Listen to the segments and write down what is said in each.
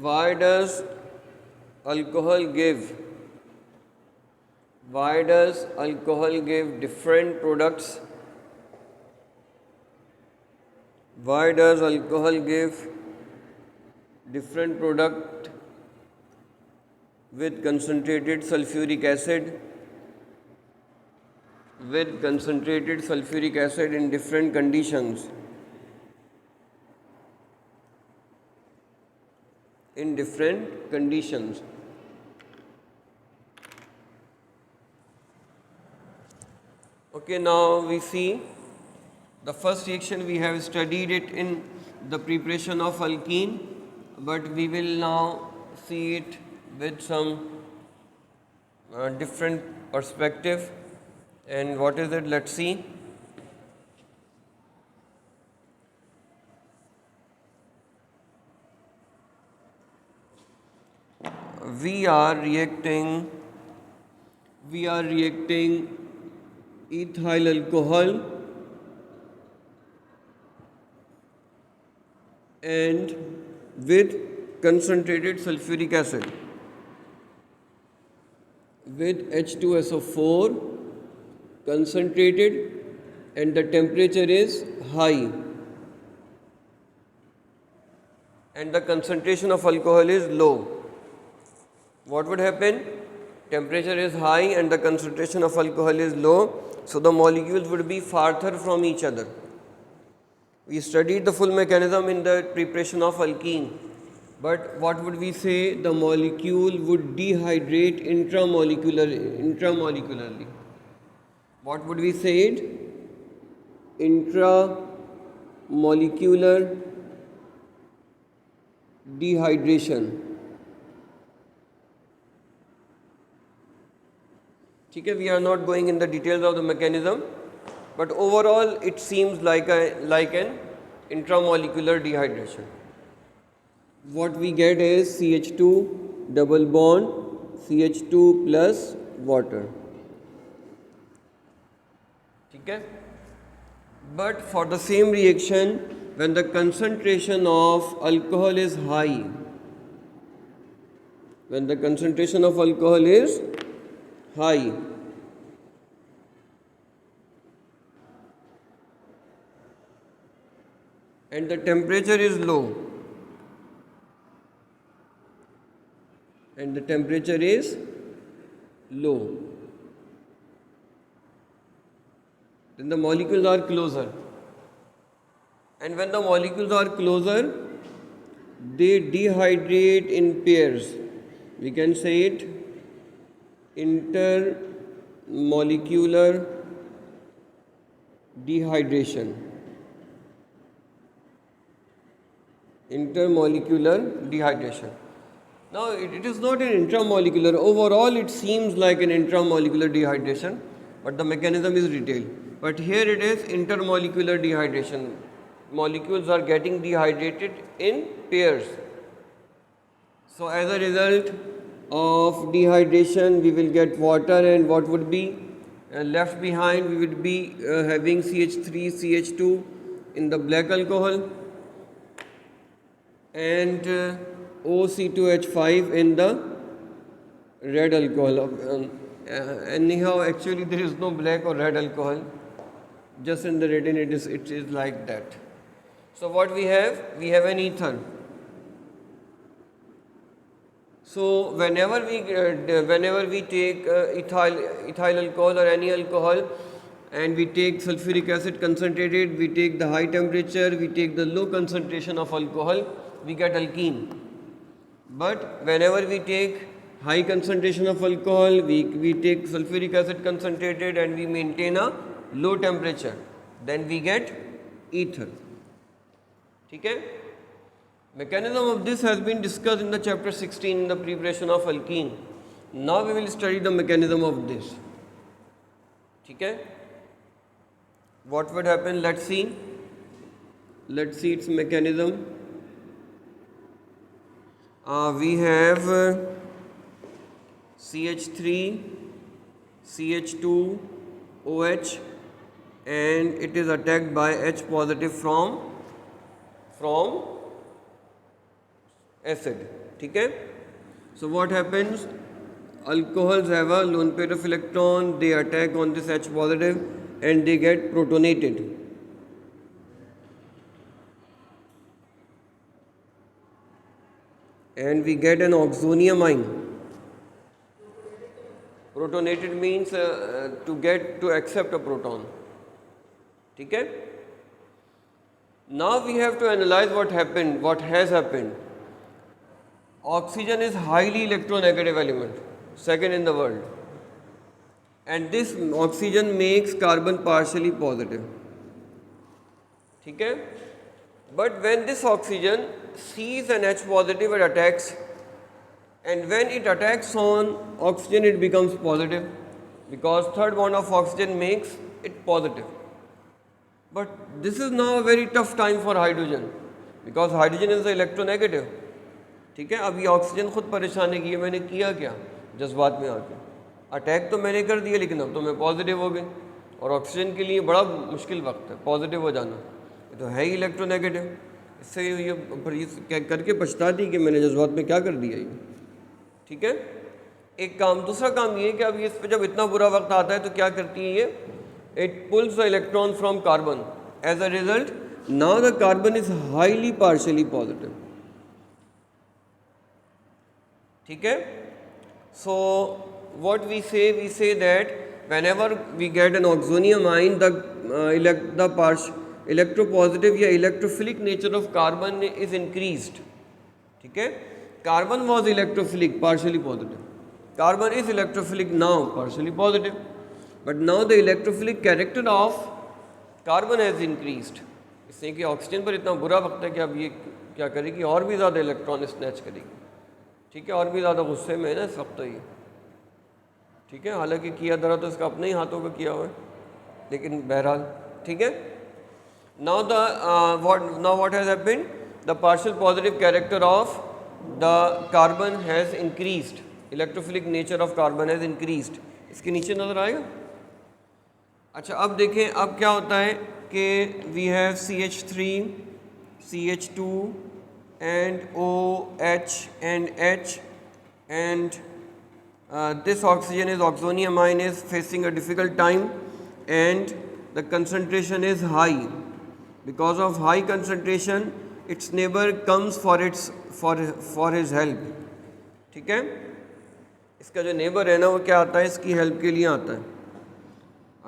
Why does alcohol give? Why does alcohol give different products? Why does alcohol give different product with concentrated sulfuric acid? With concentrated sulfuric acid in different conditions. In different conditions. Okay, now we see the first reaction. We have studied it in the preparation of alkene, but we will now see it with some different perspective. And what is it? Let's see. We are reacting ethyl alcohol and with concentrated sulfuric acid with H2SO4 concentrated, and the temperature is high and the concentration of alcohol is low. What would happen? Temperature is high and the concentration of alcohol is low, so the molecules would be farther from each other. We studied the full mechanism in the preparation of alkene, but what would we say? The molecule would dehydrate intramolecularly. What would we say it? Intramolecular dehydration. Okay, we are not going in the details of the mechanism, but overall it seems like an intramolecular dehydration. What we get is CH2 double bond CH2 plus water. Okay? But for the same reaction, when the concentration of alcohol is high, and the temperature is low, then the molecules are closer, and when the molecules are closer, they dehydrate in pairs. We can say it intermolecular dehydration. Now it is not an intramolecular. Overall it seems like an intramolecular dehydration, but the mechanism is detailed. But here it is intermolecular dehydration. Molecules are getting dehydrated in pairs. So as a result of dehydration, we will get water, and what would be left behind? We would be having CH3, CH2 in the black alcohol and OC2H5 in the red alcohol. Anyhow, actually there is no black or red alcohol, just in the red, and it is like that. So what we have? We have an ether. So whenever we take ethyl alcohol or any alcohol, and we take sulfuric acid concentrated, we take the high temperature, we take the low concentration of alcohol, we get alkene. But whenever we take high concentration of alcohol, we take sulfuric acid concentrated, and we maintain a low temperature, then we get ether. Okay? Mechanism of this has been discussed in the chapter 16 in the preparation of alkene. Now we will study the mechanism of this. Okay? What would happen? Let's see its mechanism. We have CH3, CH2, OH, and it is attacked by H positive from acid. ठीक है. So what happens? Alcohols have a lone pair of electron, they attack on this H positive and they get protonated. And we get an oxonium ion. Protonated means to accept a proton. ठीक है. Now we have to analyze what has happened. Oxygen is highly electronegative element, second in the world, and this oxygen makes carbon partially positive. ठीक है. But when this oxygen sees an H positive, it attacks, and when it attacks on oxygen, it becomes positive because third bond of oxygen makes it positive. But this is now a very tough time for hydrogen because hydrogen is the electronegative. ठीक है. अब ये oxygen खुद परेशान है कि ये मैंने किया क्या, जज्बात में आके अटैक तो मैंने कर दिया, लेकिन अब तो मैं पॉजिटिव हो गई, और ऑक्सीजन के लिए बड़ा मुश्किल वक्त है पॉजिटिव हो जाना, ये तो है ही इलेक्ट्रोनेगेटिव. इससे ये करके पछताती कि मैंने जज्बात में क्या कर दिया ये. ठीक है. एक काम. दूसरा काम ये है कि अब इस पर जब इतना बुरा वक्त आता है तो क्या करती है ये, it pulls the electron from carbon. As a result now the carbon is highly partially positive. ठीक है. So what we say that whenever we get an oxonium ion, the electropositive या electrophilic nature of carbon is increased. ठीक है. Carbon was electrophilic, partially positive. Carbon is electrophilic now, partially positive. But now the electrophilic character of carbon has increased. इससे कि oxygen पर इतना बुरा वक्त है कि अब ये क्या करेगी, और भी ज़्यादा इलेक्ट्रॉन स्नैच करेगी. ठीक है. और भी ज़्यादा गुस्से में है ना इस वक्त ये. ठीक है. हालांकि किया दरा तो इसका अपने ही हाथों का किया हुआ है, लेकिन बहरहाल. ठीक है. Now what has happened? The partial positive character of the carbon has increased. Electrophilic nature of carbon has increased. इसके नीचे नज़र आएगा. अच्छा, अब देखें अब क्या होता है कि we have CH3, CH2 and OH and H, and this oxygen is oxonium ion is facing a difficult time, and the concentration is high. Because of high concentration, its neighbor comes for his help. ठीक है. इसका जो neighbour है ना वो क्या आता है, इसकी हेल्प के लिए आता है.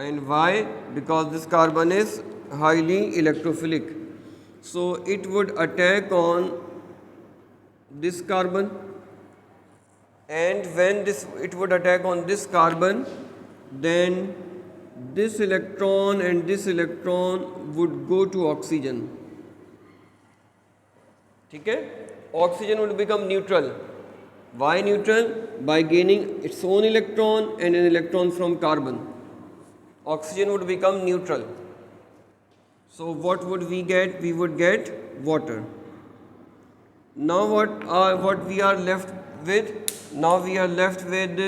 And why? Because this carbon is highly electrophilic, so it would attack on this carbon, and when it would attack on this carbon, then this electron and this electron would go to oxygen. ठीक है. Oxygen would become neutral. Why neutral? By gaining its own electron and an electron from carbon. Oxygen would become neutral. So what would we get? We would get water. Now what we are left with? Now we are left with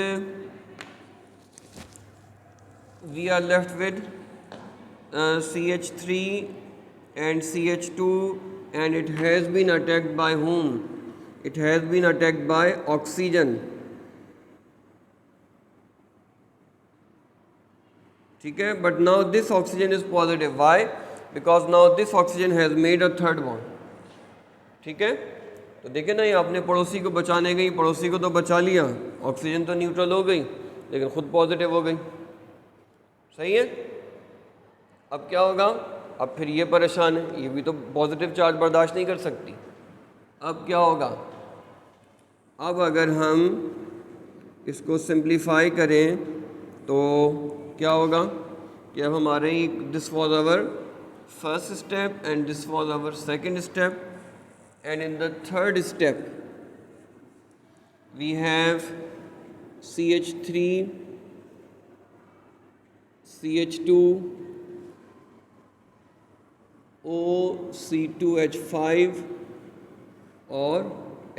CH3 and CH2, and it has been attacked by whom? It has been attacked by oxygen. ठीक है. But now this oxygen is positive. Why? Because now this oxygen has made a third bond. ठीक है. तो देखें ना, ये अपने पड़ोसी को बचाने गई, पड़ोसी को तो बचा लिया, ऑक्सीजन तो न्यूट्रल हो गई लेकिन खुद पॉजिटिव हो गई. सही है. अब क्या होगा, अब फिर ये परेशान है, ये भी तो पॉजिटिव चार्ज बर्दाश्त नहीं कर सकती. अब क्या होगा, अब अगर हम इसको सिंप्लीफाई करें तो क्या होगा कि अब हमारे this was our first step and this was our second step, and in the third step we have CH3, CH2, O, C2H5 और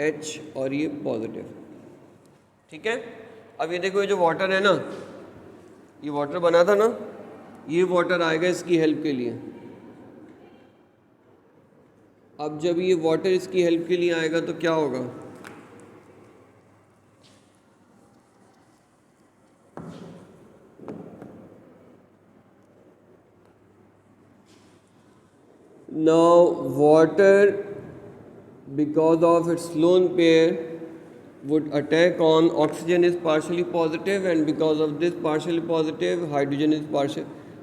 H, और ये पॉजिटिव. ठीक है. अब ये देखो, ये जो वाटर है ना, ये वाटर बना था ना, ये वाटर आएगा इसकी हेल्प के लिए. अब जब ये वाटर इसकी हेल्प के लिए आएगा तो क्या होगा? Now water, because of its lone pair, would attack on oxygen is partially positive, and because of this partially positive, hydrogen is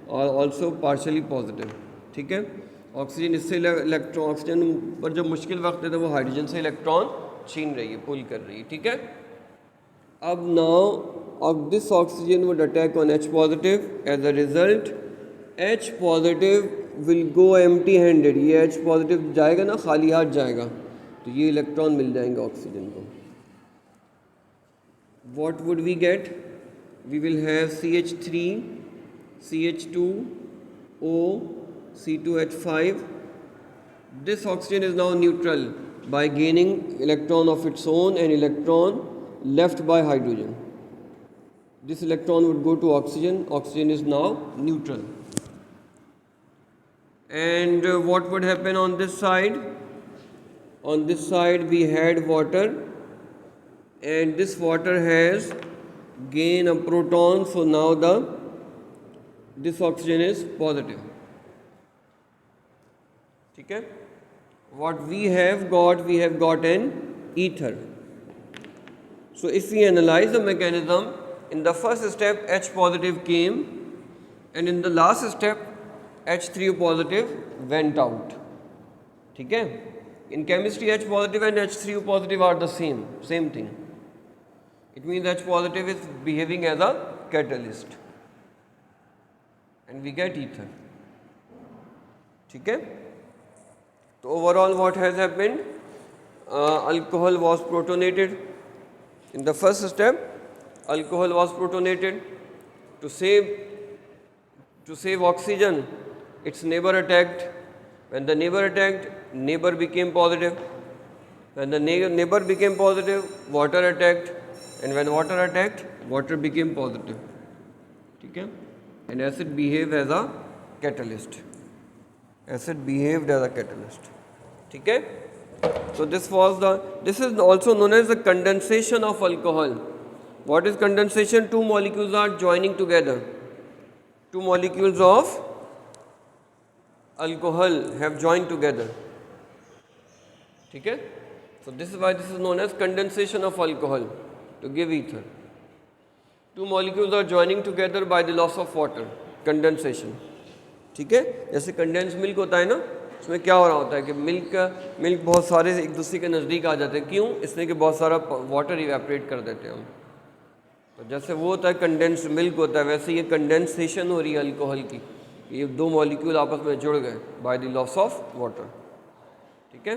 also partially positive. ठीक है, ऑक्सीजन इससे इलेक्ट्रॉन, ऑक्सीजन पर जब मुश्किल वक्त है तो वो हाइड्रोजन से इलेक्ट्रॉन छीन रही है, पुल कर रही है. ठीक है, अब now of this oxygen would attack on H positive. As a result, H positive will go empty handed. ये H positive जाएगा ना, खाली हाथ जाएगा, तो ये इलेक्ट्रॉन मिल जाएंगे ऑक्सीजन को. What would we get? We will have CH3, CH2, O, C2H5. This oxygen is now neutral by gaining electron of its own and electron left by hydrogen. This electron would go to oxygen. Oxygen is now neutral. And what would happen on this side? On this side we had water, and this water has gained a proton, so now this oxygen is positive. ठीक है, what we have got an ether. So if we analyze the mechanism, in the first step H positive came, and in the last step H3O positive went out. ठीक है, in chemistry H positive and H3O positive are the same thing. It means H positive is behaving as a catalyst and we get ether. ठीक है, तो overall what has happened? Alcohol was protonated. In the first step, alcohol was protonated. To save oxygen, its neighbor attacked. When the neighbor attacked, neighbor became positive. When the neighbor became positive, water attacked. And when water attacked, water became positive. ठीक है, and acid behaved as a catalyst. Acid behaved as a catalyst. ठीक है, so this is also known as the condensation of alcohol. What is condensation? Two molecules are joining together. Two molecules of alcohol have joined together. ठीक है, so this is why this is known as condensation of alcohol, to give ether. Two molecules are joining together by the loss of water, condensation. ठीक है, जैसे condense milk होता है ना, उसमें क्या हो रहा होता है कि मिल्क बहुत सारे एक दूसरे के नज़दीक आ जाते हैं. क्यों? इसलिए कि बहुत सारा वाटर इवेपरेट कर देते हैं हम. तो जैसे वो होता है कंडेंस मिल्क होता है, वैसे ये कंडेंसेशन हो रही है अल्कोहल की. ये दो मॉलिक्यूल आपस में जुड़ गए by the loss of water. ठीक है,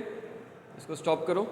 इसको स्टॉप करो.